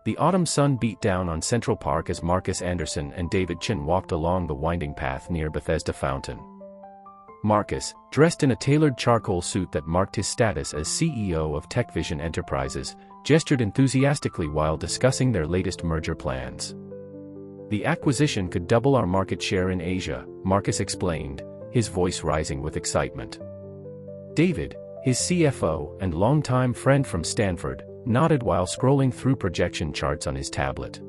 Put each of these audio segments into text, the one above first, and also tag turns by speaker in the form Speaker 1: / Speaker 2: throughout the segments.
Speaker 1: The autumn sun beat down on Central Park as Marcus Anderson and David Chin walked along the winding path near Bethesda Fountain. Marcus, dressed in a tailored charcoal suit that marked his status as CEO of TechVision Enterprises, gestured enthusiastically while discussing their latest merger plans. The acquisition could double our market share in Asia, Marcus explained, his voice rising with excitement. David, his CFO and longtime friend from Stanford, nodded while scrolling through projection charts on his tablet.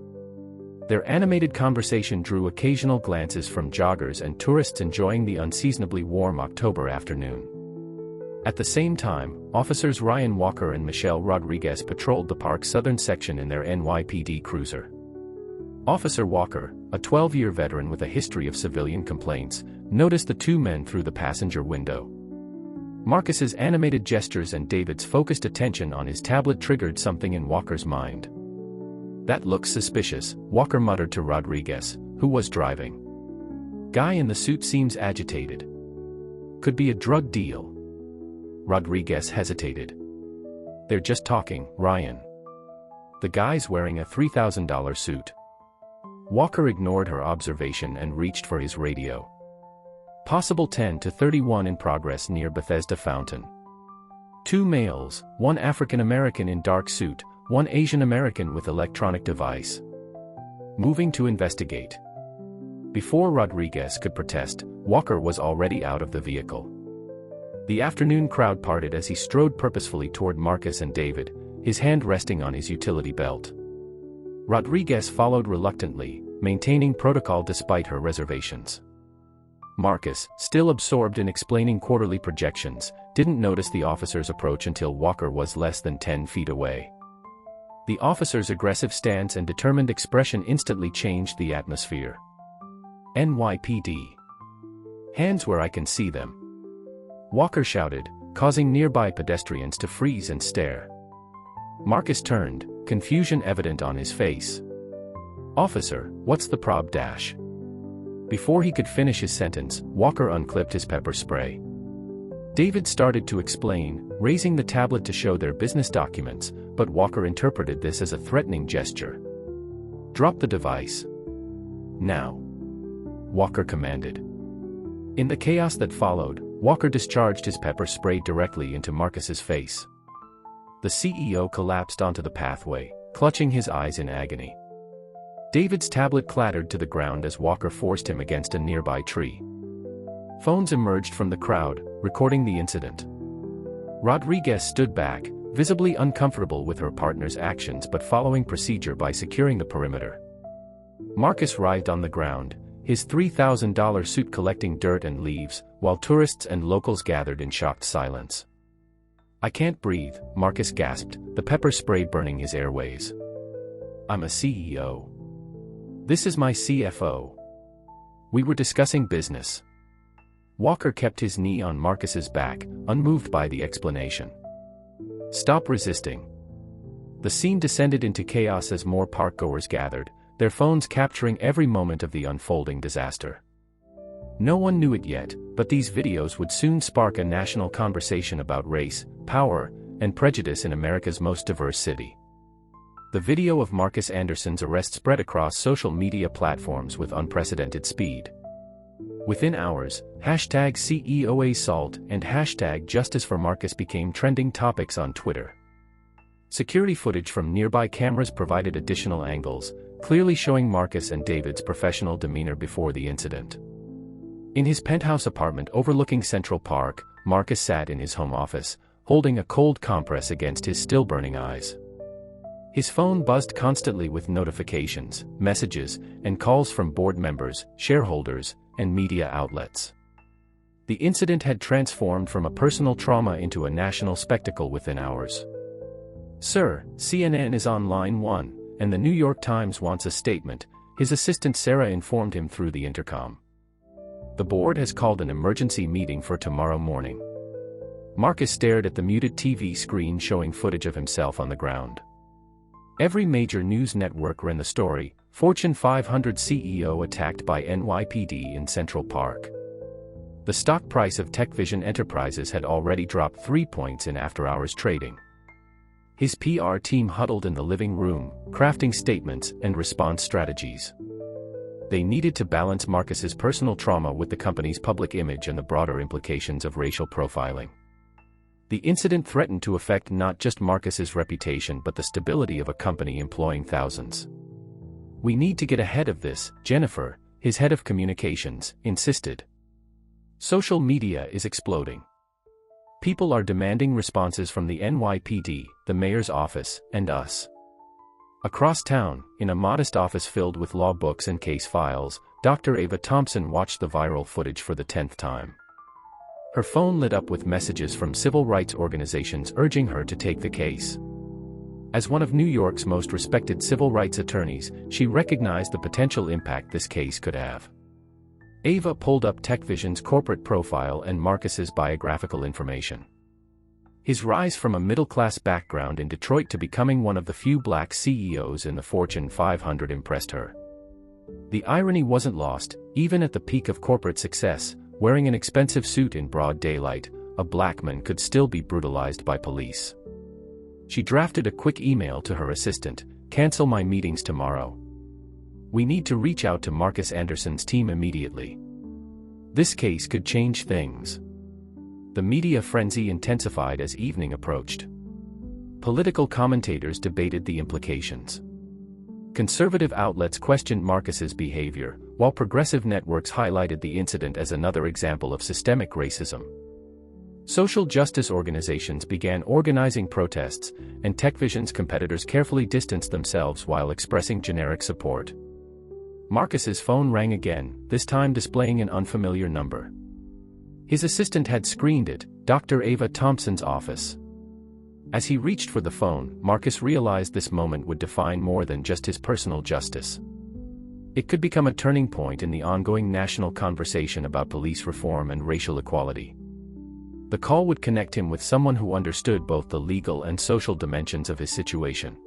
Speaker 1: Their animated conversation drew occasional glances from joggers and tourists enjoying the unseasonably warm October afternoon. At the same time, officers Ryan Walker and Michelle Rodriguez patrolled the park's southern section in their NYPD cruiser. Officer Walker, a 12-year veteran with a history of civilian complaints, noticed the two men through the passenger window. Marcus's animated gestures and David's focused attention on his tablet triggered something in Walker's mind. "That looks suspicious," Walker muttered to Rodriguez, who was driving. "Guy in the suit seems agitated. Could be a drug deal." Rodriguez hesitated. "They're just talking, Ryan. The guy's wearing a $3,000 suit." Walker ignored her observation and reached for his radio. Possible 10 to 31 in progress near Bethesda Fountain. Two males, one African American in dark suit, one Asian American with electronic device. Moving to investigate. Before Rodriguez could protest, Walker was already out of the vehicle. The afternoon crowd parted as he strode purposefully toward Marcus and David, his hand resting on his utility belt. Rodriguez followed reluctantly, maintaining protocol despite her reservations. Marcus, still absorbed in explaining quarterly projections, didn't notice the officer's approach until Walker was less than 10 feet away. The officer's aggressive stance and determined expression instantly changed the atmosphere. "NYPD. Hands where I can see them," Walker shouted, causing nearby pedestrians to freeze and stare. Marcus turned, confusion evident on his face. "Officer, what's the prob dash?" Before he could finish his sentence, Walker unclipped his pepper spray. David started to explain, raising the tablet to show their business documents, but Walker interpreted this as a threatening gesture. "Drop the device. Now," Walker commanded. In the chaos that followed, Walker discharged his pepper spray directly into Marcus's face. The CEO collapsed onto the pathway, clutching his eyes in agony. David's tablet clattered to the ground as Walker forced him against a nearby tree. Phones emerged from the crowd, recording the incident. Rodriguez stood back, visibly uncomfortable with her partner's actions but following procedure by securing the perimeter. Marcus writhed on the ground, his $3,000 suit collecting dirt and leaves, while tourists and locals gathered in shocked silence. "I can't breathe," Marcus gasped, the pepper spray burning his airways. "I'm a CEO. This is my CFO. We were discussing business." Walker kept his knee on Marcus's back, unmoved by the explanation. "Stop resisting." The scene descended into chaos as more parkgoers gathered, their phones capturing every moment of the unfolding disaster. No one knew it yet, but these videos would soon spark a national conversation about race, power, and prejudice in America's most diverse city. The video of Marcus Anderson's arrest spread across social media platforms with unprecedented speed. Within hours, #CEOAssault and #JusticeForMarcus became trending topics on Twitter. Security footage from nearby cameras provided additional angles, clearly showing Marcus and David's professional demeanor before the incident. In his penthouse apartment overlooking Central Park, Marcus sat in his home office, holding a cold compress against his still-burning eyes. His phone buzzed constantly with notifications, messages, and calls from board members, shareholders, and media outlets. The incident had transformed from a personal trauma into a national spectacle within hours. "Sir, CNN is on line 1, and the New York Times wants a statement," his assistant Sarah informed him through the intercom. "The board has called an emergency meeting for tomorrow morning." Marcus stared at the muted TV screen showing footage of himself on the ground. Every major news network ran the story, Fortune 500 CEO attacked by NYPD in Central Park. The stock price of TechVision Enterprises had already dropped 3 points in after-hours trading. His PR team huddled in the living room, crafting statements and response strategies. They needed to balance Marcus's personal trauma with the company's public image and the broader implications of racial profiling. The incident threatened to affect not just Marcus's reputation but the stability of a company employing thousands. "We need to get ahead of this," Jennifer, his head of communications, insisted. "Social media is exploding. People are demanding responses from the NYPD, the mayor's office, and us." Across town, in a modest office filled with law books and case files, Dr. Ava Thompson watched the viral footage for the 10th time. Her phone lit up with messages from civil rights organizations urging her to take the case. As one of New York's most respected civil rights attorneys, she recognized the potential impact this case could have. Ava pulled up TechVision's corporate profile and Marcus's biographical information. His rise from a middle-class background in Detroit to becoming one of the few black CEOs in the Fortune 500 impressed her. The irony wasn't lost. Even at the peak of corporate success, wearing an expensive suit in broad daylight, a black man could still be brutalized by police. She drafted a quick email to her assistant: "Cancel my meetings tomorrow. We need to reach out to Marcus Anderson's team immediately. This case could change things." The media frenzy intensified as evening approached. Political commentators debated the implications. Conservative outlets questioned Marcus's behavior, while progressive networks highlighted the incident as another example of systemic racism. Social justice organizations began organizing protests, and TechVision's competitors carefully distanced themselves while expressing generic support. Marcus's phone rang again, this time displaying an unfamiliar number. His assistant had screened it, Dr. Ava Thompson's office. As he reached for the phone, Marcus realized this moment would define more than just his personal justice. It could become a turning point in the ongoing national conversation about police reform and racial equality. The call would connect him with someone who understood both the legal and social dimensions of his situation.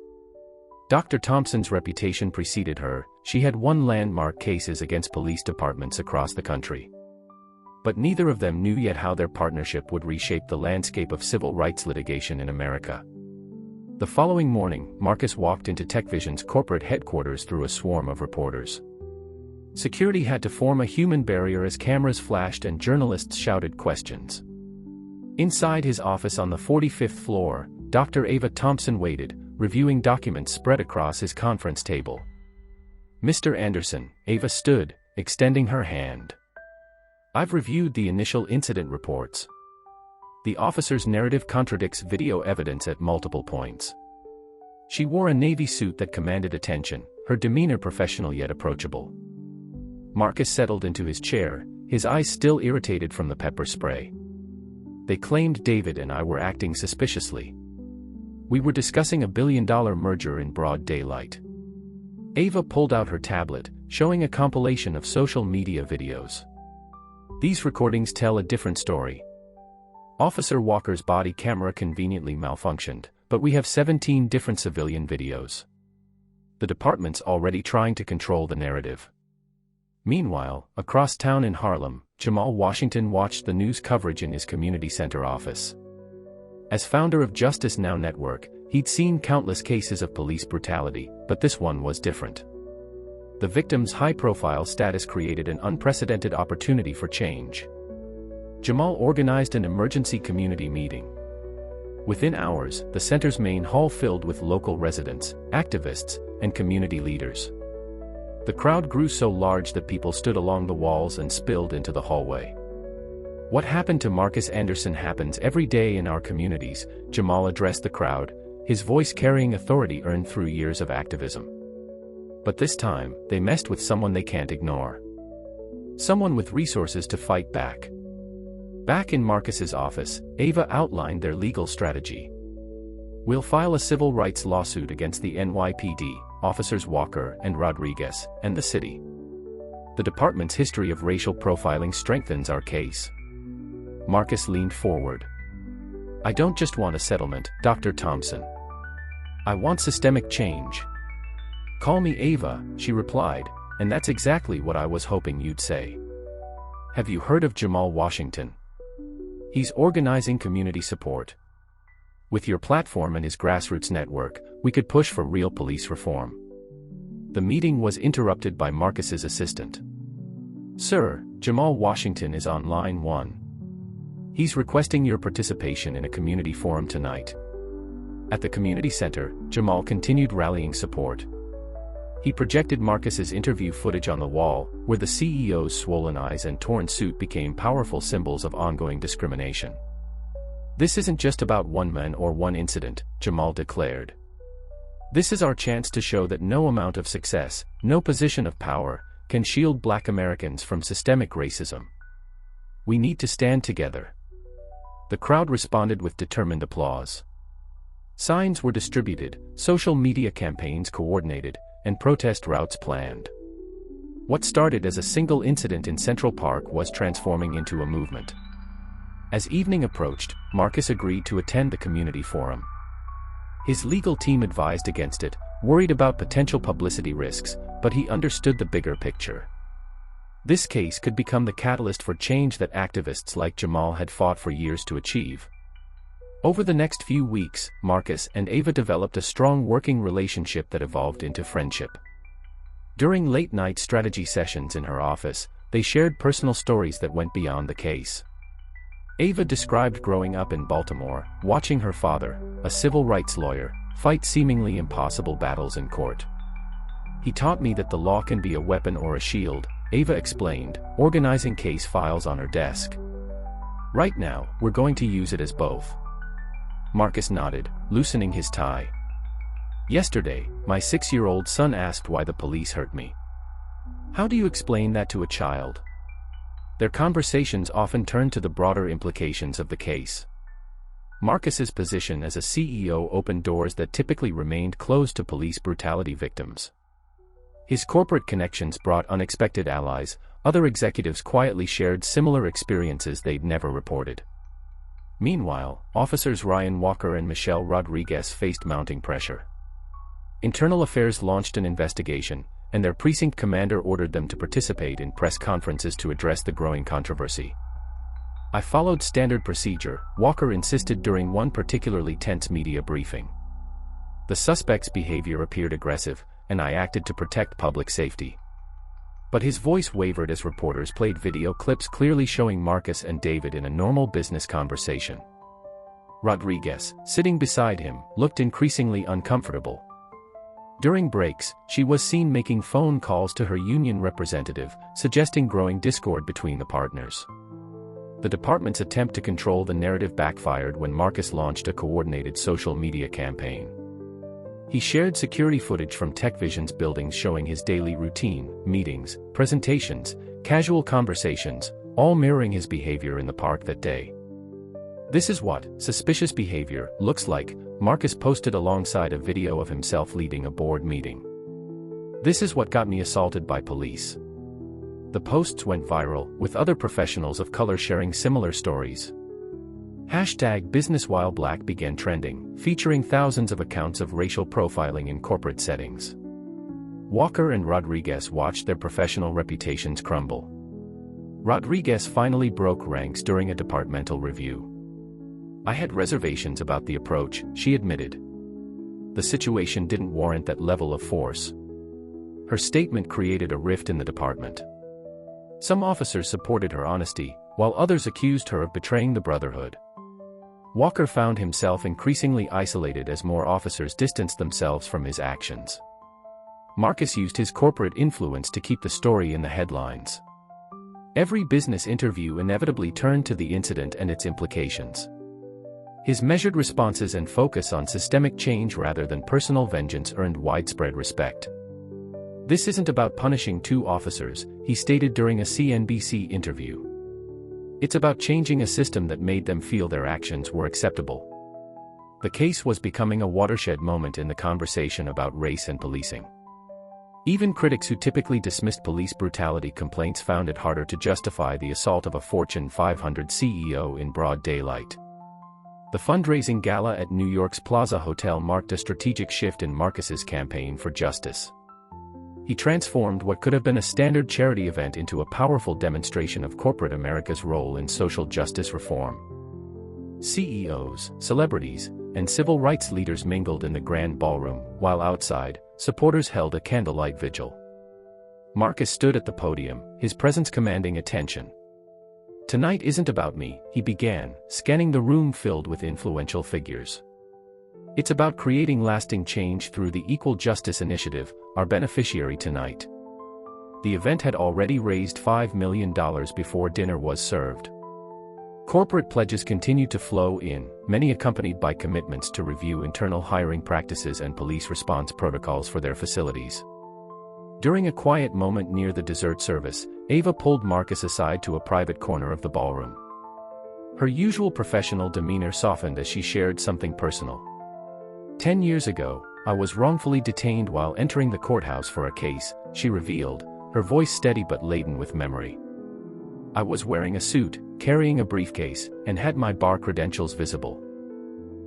Speaker 1: Dr. Thompson's reputation preceded her. She had won landmark cases against police departments across the country. But neither of them knew yet how their partnership would reshape the landscape of civil rights litigation in America. The following morning, Marcus walked into TechVision's corporate headquarters through a swarm of reporters. Security had to form a human barrier as cameras flashed and journalists shouted questions. Inside his office on the 45th floor, Dr. Ava Thompson waited, reviewing documents spread across his conference table. "Mr. Anderson," Ava stood, extending her hand. "I've reviewed the initial incident reports. The officer's narrative contradicts video evidence at multiple points." She wore a navy suit that commanded attention, her demeanor professional yet approachable. Marcus settled into his chair, his eyes still irritated from the pepper spray. "They claimed David and I were acting suspiciously. We were discussing a billion-dollar merger in broad daylight." Ava pulled out her tablet, showing a compilation of social media videos. "These recordings tell a different story. Officer Walker's body camera conveniently malfunctioned, but we have 17 different civilian videos. The department's already trying to control the narrative." Meanwhile, across town in Harlem, Jamal Washington watched the news coverage in his community center office. As founder of Justice Now Network, he'd seen countless cases of police brutality, but this one was different. The victim's high-profile status created an unprecedented opportunity for change. Jamal organized an emergency community meeting. Within hours, the center's main hall filled with local residents, activists, and community leaders. The crowd grew so large that people stood along the walls and spilled into the hallway. "What happened to Marcus Anderson happens every day in our communities," Jamal addressed the crowd, his voice carrying authority earned through years of activism. But this time, they messed with someone they can't ignore. Someone with resources to fight back. Back in Marcus's office, Ava outlined their legal strategy. "We'll file a civil rights lawsuit against the NYPD, Officers Walker and Rodriguez, and the city. The department's history of racial profiling strengthens our case." Marcus leaned forward. "I don't just want a settlement, Dr. Thompson. I want systemic change." "Call me Ava," she replied, "and that's exactly what I was hoping you'd say. Have you heard of Jamal Washington? He's organizing community support. With your platform and his grassroots network, we could push for real police reform. The meeting was interrupted by Marcus's assistant. Sir, Jamal Washington is on line 1. He's requesting your participation in a community forum tonight. At the community center, Jamal continued rallying support. He projected Marcus's interview footage on the wall, where the CEO's swollen eyes and torn suit became powerful symbols of ongoing discrimination. This isn't just about one man or one incident, Jamal declared. This is our chance to show that no amount of success, no position of power, can shield Black Americans from systemic racism. We need to stand together. The crowd responded with determined applause. Signs were distributed, social media campaigns coordinated, and protest routes planned. What started as a single incident in Central Park was transforming into a movement. As evening approached, Marcus agreed to attend the community forum. His legal team advised against it, worried about potential publicity risks, but he understood the bigger picture. This case could become the catalyst for change that activists like Jamal had fought for years to achieve. Over the next few weeks, Marcus and Ava developed a strong working relationship that evolved into friendship. During late-night strategy sessions in her office, they shared personal stories that went beyond the case. Ava described growing up in Baltimore, watching her father, a civil rights lawyer, fight seemingly impossible battles in court. He taught me that the law can be a weapon or a shield, Ava explained, organizing case files on her desk. Right now, we're going to use it as both. Marcus nodded, loosening his tie. Yesterday, my 6-year-old son asked why the police hurt me. How do you explain that to a child? Their conversations often turn to the broader implications of the case. Marcus's position as a CEO opened doors that typically remained closed to police brutality victims. His corporate connections brought unexpected allies. Other executives quietly shared similar experiences they'd never reported. Meanwhile, officers Ryan Walker and Michelle Rodriguez faced mounting pressure. Internal Affairs launched an investigation, and their precinct commander ordered them to participate in press conferences to address the growing controversy. I followed standard procedure, Walker insisted during one particularly tense media briefing. The suspect's behavior appeared aggressive, and I acted to protect public safety. But his voice wavered as reporters played video clips clearly showing Marcus and David in a normal business conversation. Rodriguez, sitting beside him, looked increasingly uncomfortable. During breaks, she was seen making phone calls to her union representative, suggesting growing discord between the partners. The department's attempt to control the narrative backfired when Marcus launched a coordinated social media campaign. He shared security footage from TechVision's buildings showing his daily routine, meetings, presentations, casual conversations, all mirroring his behavior in the park that day. This is what suspicious behavior looks like, Marcus posted alongside a video of himself leading a board meeting. This is what got me assaulted by police. The posts went viral, with other professionals of color sharing similar stories. #BusinessWhileBlack began trending, featuring thousands of accounts of racial profiling in corporate settings. Walker and Rodriguez watched their professional reputations crumble. Rodriguez finally broke ranks during a departmental review. I had reservations about the approach, she admitted. The situation didn't warrant that level of force. Her statement created a rift in the department. Some officers supported her honesty, while others accused her of betraying the brotherhood. Walker found himself increasingly isolated as more officers distanced themselves from his actions. Marcus used his corporate influence to keep the story in the headlines. Every business interview inevitably turned to the incident and its implications. His measured responses and focus on systemic change rather than personal vengeance earned widespread respect. This isn't about punishing two officers, he stated during a CNBC interview. It's about changing a system that made them feel their actions were acceptable. The case was becoming a watershed moment in the conversation about race and policing. Even critics who typically dismissed police brutality complaints found it harder to justify the assault of a Fortune 500 CEO in broad daylight. The fundraising gala at New York's Plaza Hotel marked a strategic shift in Marcus's campaign for justice. He transformed what could have been a standard charity event into a powerful demonstration of corporate America's role in social justice reform. CEOs, celebrities, and civil rights leaders mingled in the grand ballroom, while outside, supporters held a candlelight vigil. Marcus stood at the podium, his presence commanding attention. "Tonight isn't about me," he began, scanning the room filled with influential figures. "It's about creating lasting change through the Equal Justice Initiative, our beneficiary tonight." The event had already raised $5 million before dinner was served. Corporate pledges continued to flow in, many accompanied by commitments to review internal hiring practices and police response protocols for their facilities. During a quiet moment near the dessert service, Ava pulled Marcus aside to a private corner of the ballroom. Her usual professional demeanor softened as she shared something personal. 10 years ago, I was wrongfully detained while entering the courthouse for a case, she revealed, her voice steady but laden with memory. I was wearing a suit, carrying a briefcase, and had my bar credentials visible.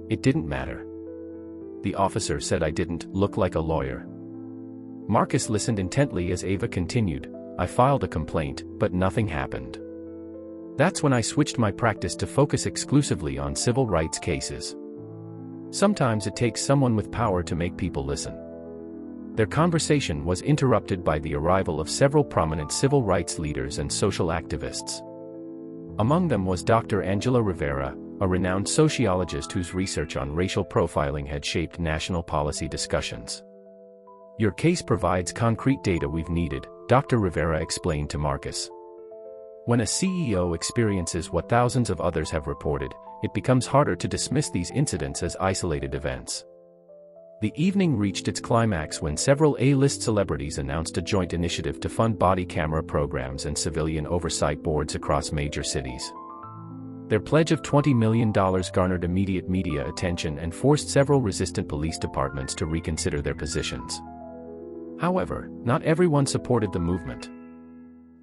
Speaker 1: It didn't matter. The officer said I didn't look like a lawyer. Marcus listened intently as Ava continued, I filed a complaint, but nothing happened. That's when I switched my practice to focus exclusively on civil rights cases. Sometimes it takes someone with power to make people listen. Their conversation was interrupted by the arrival of several prominent civil rights leaders and social activists. Among them was Dr. Angela Rivera, a renowned sociologist whose research on racial profiling had shaped national policy discussions. Your case provides concrete data we've needed, Dr. Rivera explained to Marcus. When a CEO experiences what thousands of others have reported, it becomes harder to dismiss these incidents as isolated events. The evening reached its climax when several A-list celebrities announced a joint initiative to fund body camera programs and civilian oversight boards across major cities. Their pledge of $20 million garnered immediate media attention and forced several resistant police departments to reconsider their positions. However, not everyone supported the movement.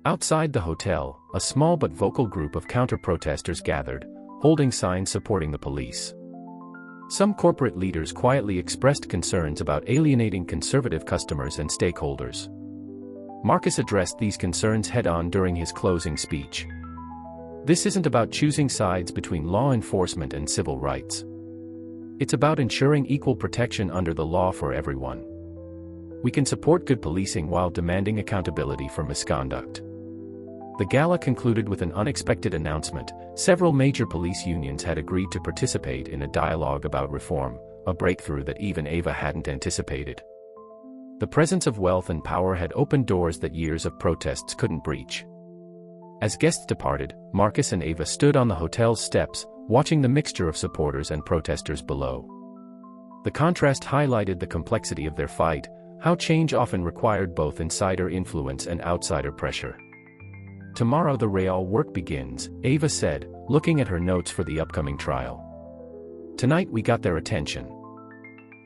Speaker 1: Outside the hotel, a small but vocal group of counter-protesters gathered, holding signs supporting the police. Some corporate leaders quietly expressed concerns about alienating conservative customers and stakeholders. Marcus addressed these concerns head-on during his closing speech. This isn't about choosing sides between law enforcement and civil rights. It's about ensuring equal protection under the law for everyone. We can support good policing while demanding accountability for misconduct. The gala concluded with an unexpected announcement. Several major police unions had agreed to participate in a dialogue about reform, a breakthrough that even Ava hadn't anticipated. The presence of wealth and power had opened doors that years of protests couldn't breach. As guests departed, Marcus and Ava stood on the hotel's steps, watching the mixture of supporters and protesters below. The contrast highlighted the complexity of their fight, how change often required both insider influence and outsider pressure. Tomorrow the real work begins, Ava said, looking at her notes for the upcoming trial. Tonight we got their attention.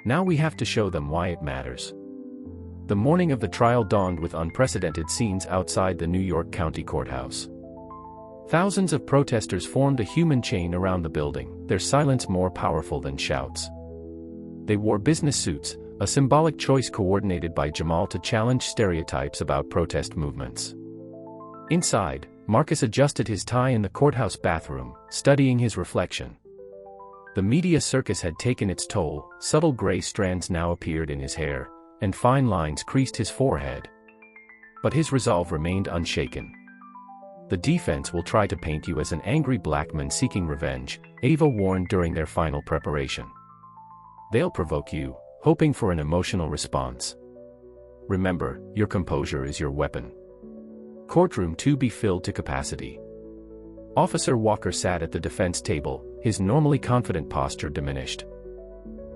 Speaker 1: Now we have to show them why it matters. The morning of the trial dawned with unprecedented scenes outside the New York County Courthouse. Thousands of protesters formed a human chain around the building, their silence more powerful than shouts. They wore business suits, a symbolic choice coordinated by Jamal to challenge stereotypes about protest movements. Inside, Marcus adjusted his tie in the courthouse bathroom, studying his reflection. The media circus had taken its toll, subtle gray strands now appeared in his hair, and fine lines creased his forehead. But his resolve remained unshaken. The defense will try to paint you as an angry black man seeking revenge, Ava warned during their final preparation. They'll provoke you, hoping for an emotional response. Remember, your composure is your weapon. Courtroom to be filled to capacity. Officer Walker sat at the defense table, his normally confident posture diminished.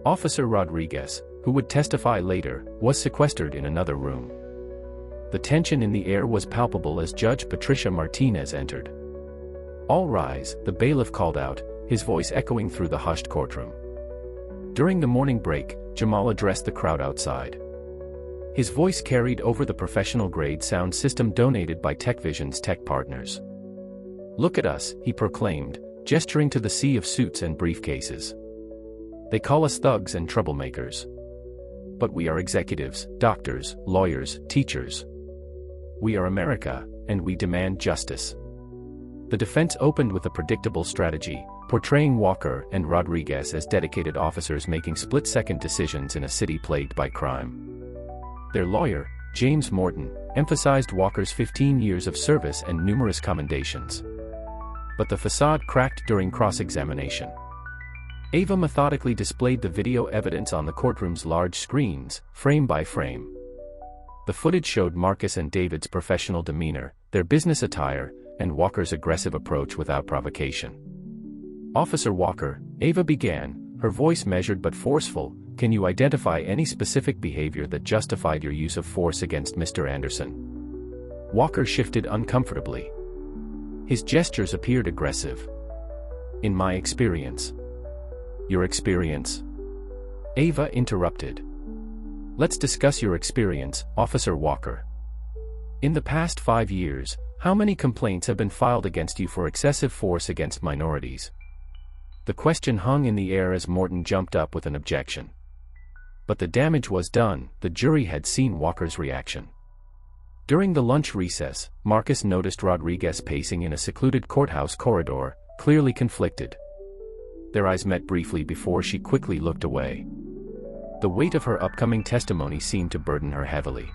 Speaker 1: Officer Rodriguez, who would testify later, was sequestered in another room. The tension in the air was palpable as Judge Patricia Martinez entered. All rise, the bailiff called out, his voice echoing through the hushed courtroom. During the morning break, Jamal addressed the crowd outside. His voice carried over the professional-grade sound system donated by TechVision's tech partners. Look at us, he proclaimed, gesturing to the sea of suits and briefcases. They call us thugs and troublemakers. But we are executives, doctors, lawyers, teachers. We are America, and we demand justice. The defense opened with a predictable strategy, portraying Walker and Rodriguez as dedicated officers making split-second decisions in a city plagued by crime. Their lawyer, James Morton, emphasized Walker's 15 years of service and numerous commendations. But the facade cracked during cross-examination. Ava methodically displayed the video evidence on the courtroom's large screens, frame by frame. The footage showed Marcus and David's professional demeanor, their business attire, and Walker's aggressive approach without provocation. "Officer Walker," Ava began, her voice measured but forceful, "can you identify any specific behavior that justified your use of force against Mr. Anderson?" Walker shifted uncomfortably. His gestures appeared aggressive. "In my experience." "Your experience?" Ava interrupted. "Let's discuss your experience, Officer Walker. In the past 5 years, how many complaints have been filed against you for excessive force against minorities?" The question hung in the air as Morton jumped up with an objection. But the damage was done, the jury had seen Walker's reaction. During the lunch recess, Marcus noticed Rodriguez pacing in a secluded courthouse corridor, clearly conflicted. Their eyes met briefly before she quickly looked away. The weight of her upcoming testimony seemed to burden her heavily.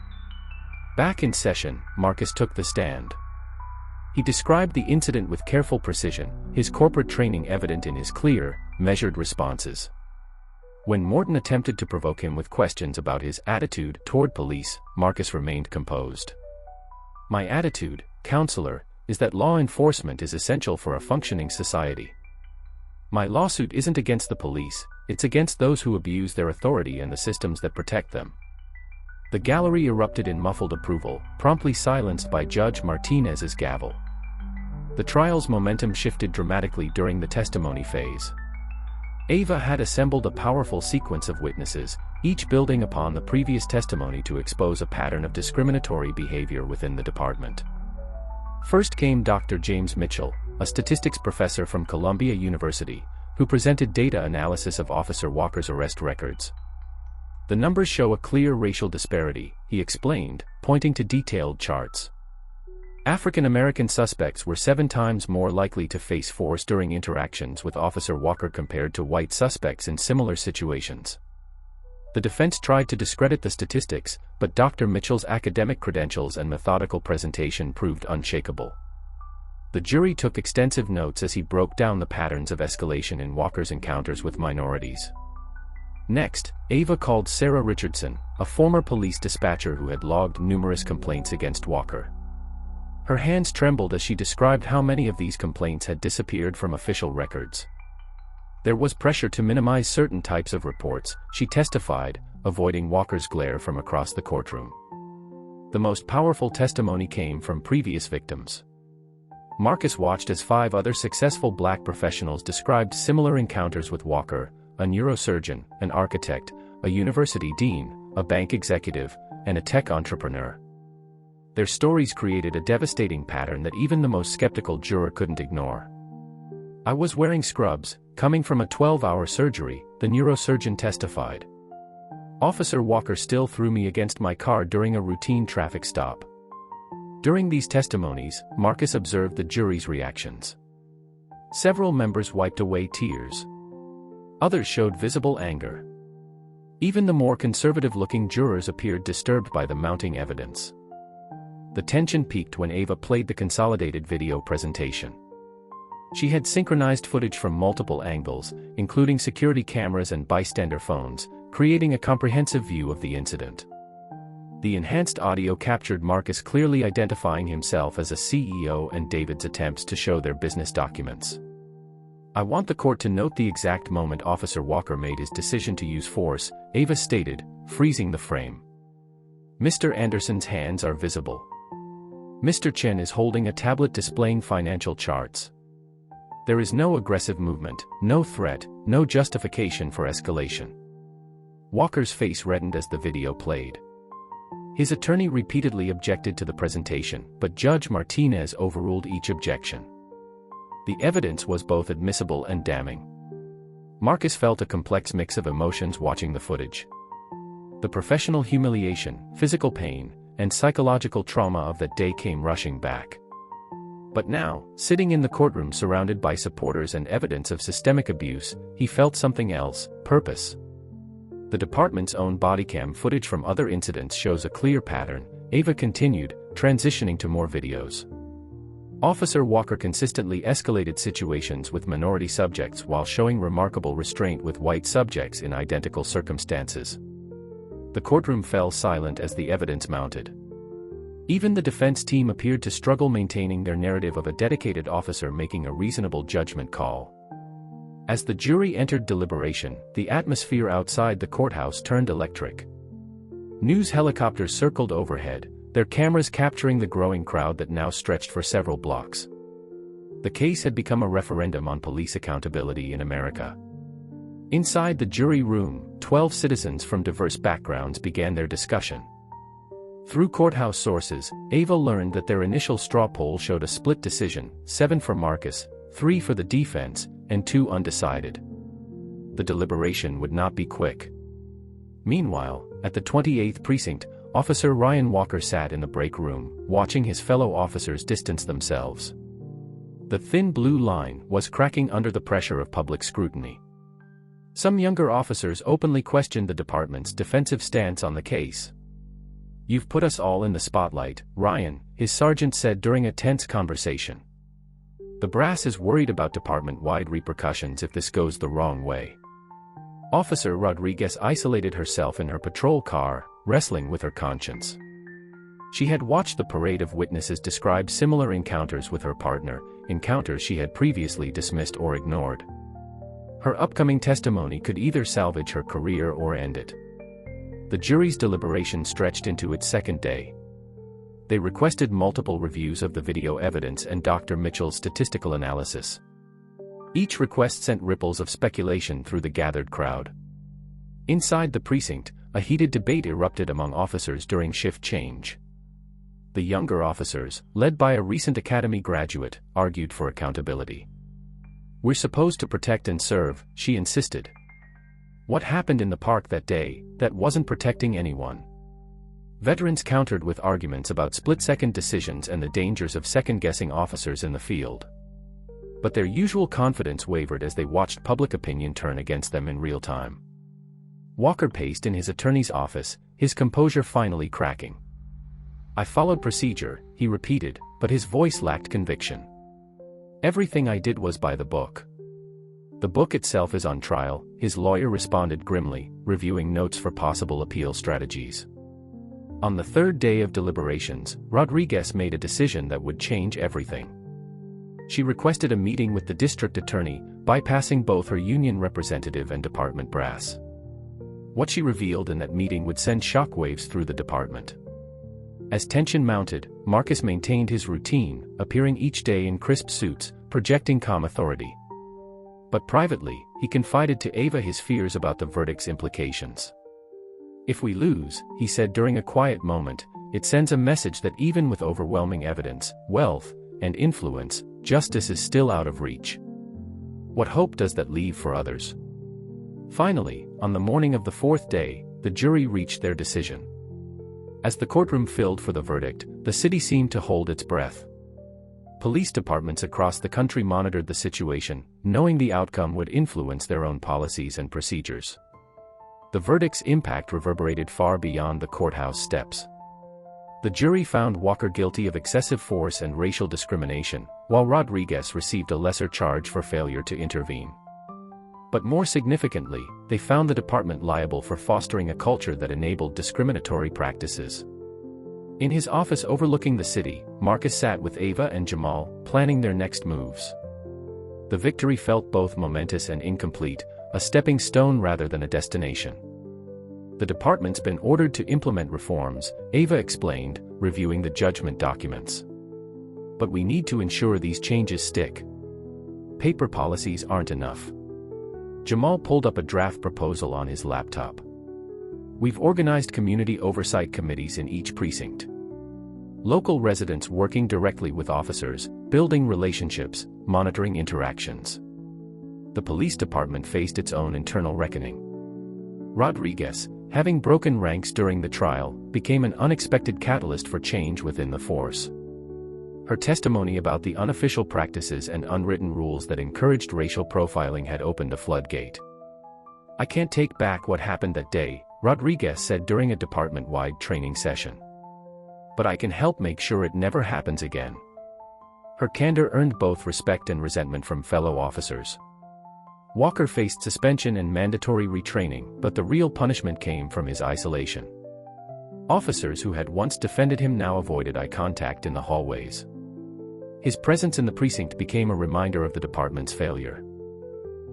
Speaker 1: Back in session, Marcus took the stand. He described the incident with careful precision, his corporate training evident in his clear, measured responses. When Morton attempted to provoke him with questions about his attitude toward police, Marcus remained composed. "My attitude, counselor, is that law enforcement is essential for a functioning society. My lawsuit isn't against the police, it's against those who abuse their authority and the systems that protect them." The gallery erupted in muffled approval, promptly silenced by Judge Martinez's gavel. The trial's momentum shifted dramatically during the testimony phase. Ava had assembled a powerful sequence of witnesses, each building upon the previous testimony to expose a pattern of discriminatory behavior within the department. First came Dr. James Mitchell, a statistics professor from Columbia University, who presented data analysis of Officer Walker's arrest records. "The numbers show a clear racial disparity," he explained, pointing to detailed charts. African American suspects were 7 times more likely to face force during interactions with Officer Walker compared to white suspects in similar situations. The defense tried to discredit the statistics, but Dr. Mitchell's academic credentials and methodical presentation proved unshakable. The jury took extensive notes as he broke down the patterns of escalation in Walker's encounters with minorities. Next, Ava called Sarah Richardson, a former police dispatcher who had logged numerous complaints against Walker. Her hands trembled as she described how many of these complaints had disappeared from official records. There was pressure to minimize certain types of reports, she testified, avoiding Walker's glare from across the courtroom. The most powerful testimony came from previous victims. Marcus watched as 5 other successful black professionals described similar encounters with Walker: a neurosurgeon, an architect, a university dean, a bank executive, and a tech entrepreneur. Their stories created a devastating pattern that even the most skeptical juror couldn't ignore. "I was wearing scrubs, coming from a 12-hour surgery," the neurosurgeon testified. "Officer Walker still threw me against my car during a routine traffic stop." During these testimonies, Marcus observed the jury's reactions. Several members wiped away tears. Others showed visible anger. Even the more conservative-looking jurors appeared disturbed by the mounting evidence. The tension peaked when Ava played the consolidated video presentation. She had synchronized footage from multiple angles, including security cameras and bystander phones, creating a comprehensive view of the incident. The enhanced audio captured Marcus clearly identifying himself as a CEO and David's attempts to show their business documents. "I want the court to note the exact moment Officer Walker made his decision to use force," Ava stated, freezing the frame. "Mr. Anderson's hands are visible. Mr. Chen is holding a tablet displaying financial charts. There is no aggressive movement, no threat, no justification for escalation." Walker's face reddened as the video played. His attorney repeatedly objected to the presentation, but Judge Martinez overruled each objection. The evidence was both admissible and damning. Marcus felt a complex mix of emotions watching the footage. The professional humiliation, physical pain, and psychological trauma of that day came rushing back. But now, sitting in the courtroom surrounded by supporters and evidence of systemic abuse, he felt something else: purpose. The department's own bodycam footage from other incidents shows a clear pattern, Ava continued, transitioning to more videos. Officer Walker consistently escalated situations with minority subjects while showing remarkable restraint with white subjects in identical circumstances. The courtroom fell silent as the evidence mounted. Even the defense team appeared to struggle maintaining their narrative of a dedicated officer making a reasonable judgment call. As the jury entered deliberation, the atmosphere outside the courthouse turned electric. News helicopters circled overhead, their cameras capturing the growing crowd that now stretched for several blocks. The case had become a referendum on police accountability in America. Inside the jury room, 12 citizens from diverse backgrounds began their discussion. Through courthouse sources, Ava learned that their initial straw poll showed a split decision: 7 for Marcus, 3 for the defense, and 2 undecided. The deliberation would not be quick. Meanwhile, at the 28th precinct, Officer Ryan Walker sat in the break room, watching his fellow officers distance themselves. The thin blue line was cracking under the pressure of public scrutiny. Some younger officers openly questioned the department's defensive stance on the case. "You've put us all in the spotlight, Ryan," his sergeant said during a tense conversation. "The brass is worried about department-wide repercussions if this goes the wrong way." Officer Rodriguez isolated herself in her patrol car, wrestling with her conscience. She had watched the parade of witnesses describe similar encounters with her partner, encounters she had previously dismissed or ignored. Her upcoming testimony could either salvage her career or end it. The jury's deliberation stretched into its second day. They requested multiple reviews of the video evidence and Dr. Mitchell's statistical analysis. Each request sent ripples of speculation through the gathered crowd. Inside the precinct, a heated debate erupted among officers during shift change. The younger officers, led by a recent academy graduate, argued for accountability. "We're supposed to protect and serve," she insisted. "What happened in the park that day, that wasn't protecting anyone?" Veterans countered with arguments about split-second decisions and the dangers of second-guessing officers in the field. But their usual confidence wavered as they watched public opinion turn against them in real time. Walker paced in his attorney's office, his composure finally cracking. "I followed procedure," he repeated, but his voice lacked conviction. "Everything I did was by the book." "The book itself is on trial," his lawyer responded grimly, reviewing notes for possible appeal strategies. On the third day of deliberations, Rodriguez made a decision that would change everything. She requested a meeting with the district attorney, bypassing both her union representative and department brass. What she revealed in that meeting would send shockwaves through the department. As tension mounted, Marcus maintained his routine, appearing each day in crisp suits, projecting calm authority. But privately, he confided to Ava his fears about the verdict's implications. "If we lose," he said during a quiet moment, "it sends a message that even with overwhelming evidence, wealth, and influence, justice is still out of reach. What hope does that leave for others?" Finally, on the morning of the 4th day, the jury reached their decision. As the courtroom filled for the verdict, the city seemed to hold its breath. Police departments across the country monitored the situation, knowing the outcome would influence their own policies and procedures. The verdict's impact reverberated far beyond the courthouse steps. The jury found Walker guilty of excessive force and racial discrimination, while Rodriguez received a lesser charge for failure to intervene. But more significantly, they found the department liable for fostering a culture that enabled discriminatory practices. In his office overlooking the city, Marcus sat with Ava and Jamal, planning their next moves. The victory felt both momentous and incomplete, a stepping stone rather than a destination. "The department's been ordered to implement reforms," Ava explained, reviewing the judgment documents. "But we need to ensure these changes stick. Paper policies aren't enough." Jamal pulled up a draft proposal on his laptop. "We've organized community oversight committees in each precinct. Local residents working directly with officers, building relationships, monitoring interactions." The police department faced its own internal reckoning. Rodriguez, having broken ranks during the trial, became an unexpected catalyst for change within the force. Her testimony about the unofficial practices and unwritten rules that encouraged racial profiling had opened a floodgate. "I can't take back what happened that day," Rodriguez said during a department-wide training session. "But I can help make sure it never happens again." Her candor earned both respect and resentment from fellow officers. Walker faced suspension and mandatory retraining, but the real punishment came from his isolation. Officers who had once defended him now avoided eye contact in the hallways. His presence in the precinct became a reminder of the department's failure.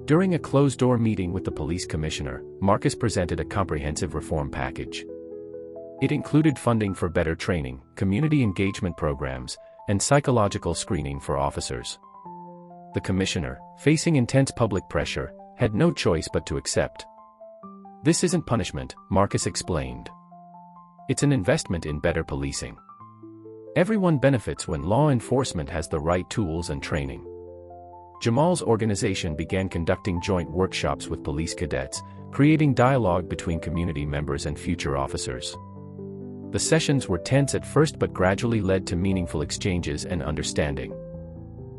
Speaker 1: During a closed-door meeting with the police commissioner, Marcus presented a comprehensive reform package. It included funding for better training, community engagement programs, and psychological screening for officers. The commissioner, facing intense public pressure, had no choice but to accept. "This isn't punishment," Marcus explained. "It's an investment in better policing. Everyone benefits when law enforcement has the right tools and training." Jamal's organization began conducting joint workshops with police cadets, creating dialogue between community members and future officers. The sessions were tense at first but gradually led to meaningful exchanges and understanding.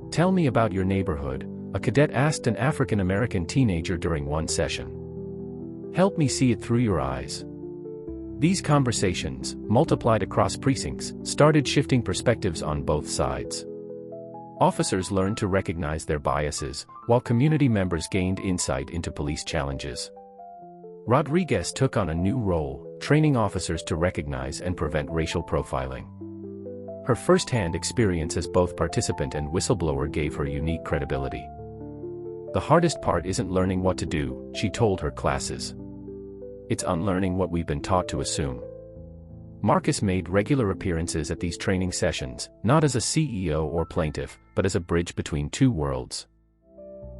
Speaker 1: "Tell me about your neighborhood," a cadet asked an African-American teenager during one session. "Help me see it through your eyes." These conversations, multiplied across precincts, started shifting perspectives on both sides. Officers learned to recognize their biases, while community members gained insight into police challenges. Rodriguez took on a new role, training officers to recognize and prevent racial profiling. Her first-hand experience as both participant and whistleblower gave her unique credibility. "The hardest part isn't learning what to do," she told her classes. "It's unlearning what we've been taught to assume." Marcus made regular appearances at these training sessions, not as a CEO or plaintiff, but as a bridge between two worlds.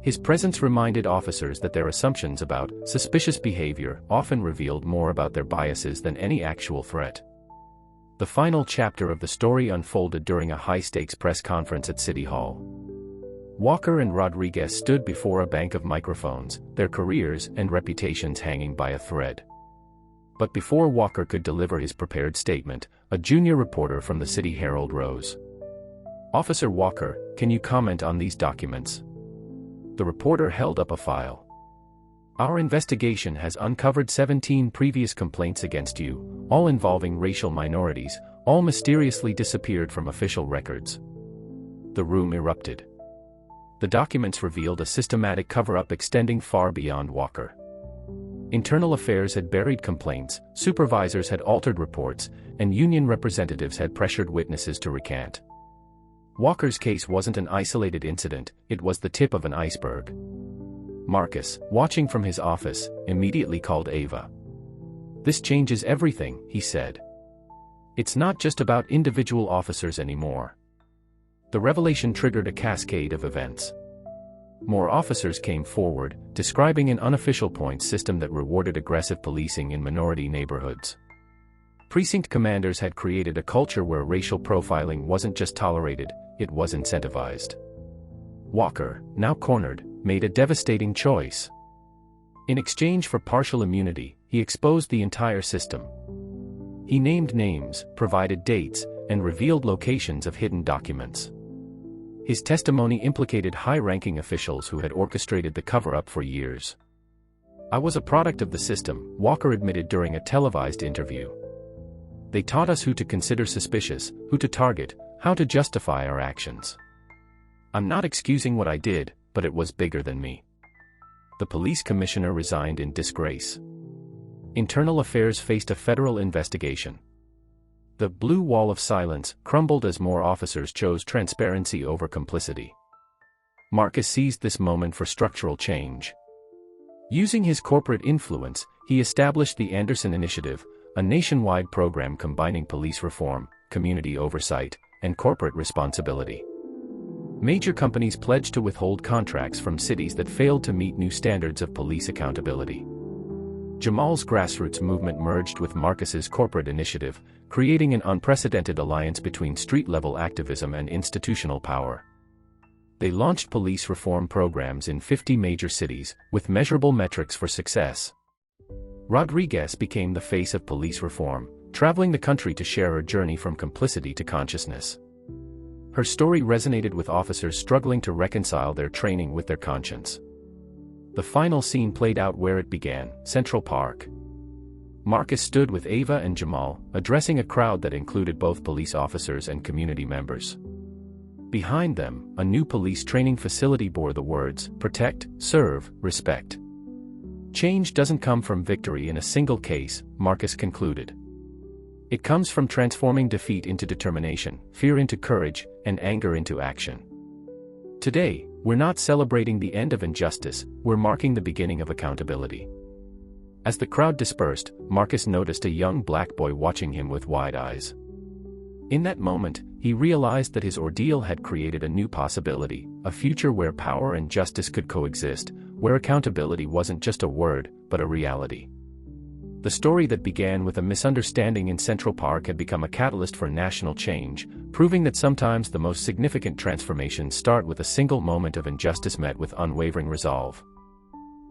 Speaker 1: His presence reminded officers that their assumptions about suspicious behavior often revealed more about their biases than any actual threat. The final chapter of the story unfolded during a high-stakes press conference at City Hall. Walker and Rodriguez stood before a bank of microphones, their careers and reputations hanging by a thread. But before Walker could deliver his prepared statement, a junior reporter from the City Herald rose. "Officer Walker, can you comment on these documents?" The reporter held up a file. "Our investigation has uncovered 17 previous complaints against you, all involving racial minorities, all mysteriously disappeared from official records." The room erupted. The documents revealed a systematic cover-up extending far beyond Walker. Internal Affairs had buried complaints, supervisors had altered reports, and union representatives had pressured witnesses to recant. Walker's case wasn't an isolated incident, it was the tip of an iceberg. Marcus, watching from his office, immediately called Ava. "This changes everything," he said. "It's not just about individual officers anymore." The revelation triggered a cascade of events. More officers came forward, describing an unofficial points system that rewarded aggressive policing in minority neighborhoods. Precinct commanders had created a culture where racial profiling wasn't just tolerated, it was incentivized. Walker, now cornered, made a devastating choice. In exchange for partial immunity, he exposed the entire system. He named names, provided dates, and revealed locations of hidden documents. His testimony implicated high-ranking officials who had orchestrated the cover-up for years. "I was a product of the system," Walker admitted during a televised interview. "They taught us who to consider suspicious, who to target, how to justify our actions. I'm not excusing what I did, but it was bigger than me." The police commissioner resigned in disgrace. Internal Affairs faced a federal investigation. The blue wall of silence crumbled as more officers chose transparency over complicity. Marcus seized this moment for structural change. Using his corporate influence, he established the Anderson Initiative, a nationwide program combining police reform, community oversight, and corporate responsibility. Major companies pledged to withhold contracts from cities that failed to meet new standards of police accountability. Jamal's grassroots movement merged with Marcus's corporate initiative, creating an unprecedented alliance between street-level activism and institutional power. They launched police reform programs in 50 major cities, with measurable metrics for success. Rodriguez became the face of police reform, traveling the country to share her journey from complicity to consciousness. Her story resonated with officers struggling to reconcile their training with their conscience. The final scene played out where it began, Central Park. Marcus stood with Ava and Jamal, addressing a crowd that included both police officers and community members. Behind them, a new police training facility bore the words, "Protect, serve, respect." Change doesn't come from victory in a single case, Marcus concluded. It comes from transforming defeat into determination, fear into courage, and anger into action. Today, we're not celebrating the end of injustice, we're marking the beginning of accountability. As the crowd dispersed, Marcus noticed a young black boy watching him with wide eyes. In that moment, he realized that his ordeal had created a new possibility, a future where power and justice could coexist, where accountability wasn't just a word, but a reality. The story that began with a misunderstanding in Central Park had become a catalyst for national change, proving that sometimes the most significant transformations start with a single moment of injustice met with unwavering resolve.